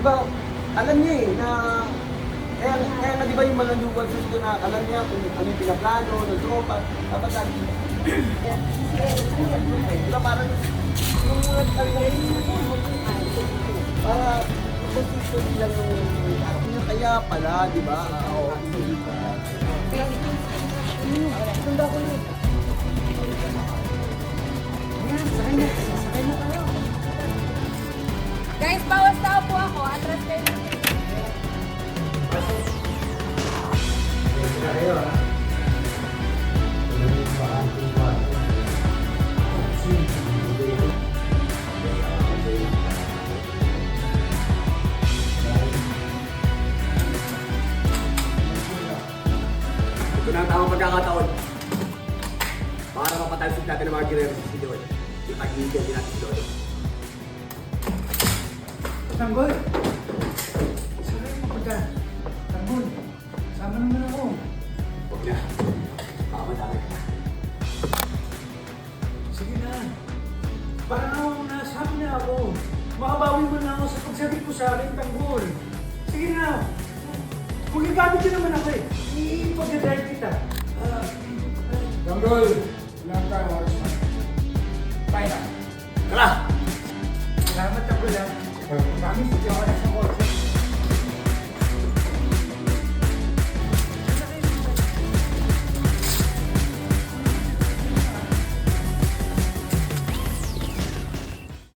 ba, alam niya eh, na kaya nga di ba yung mga luwag sa dito na alam niya kung ano yung pinaplano, ng tropa, dapat lagi. Di ba parang yung mga para consistent lang yung kaya pala, di ba? Oo. Tanda ko yun. Sakay na tayo. Guys, bawas tao po ako. Atras kayo. Ito na ang tamang pagkakataon para mapatalsik natin ang mga ginero si Lord. Ipag-iigil din natin si Lord. Tanggol! Saray mo ko dyan. Tanggol, sama naman ako. Huwag na. Baka madami ka. Sige na. Parang nasabi na ako. Makabawi mo na ako sa pagsabi ko sa akin, Tanggol. Sige na. Magagamit ka naman ako eh. Ipag-drive kita. Tanggol, ilang tayo oras na. Bye na. Tara! Salamat, Tanggol ha. Promise, hindi ako na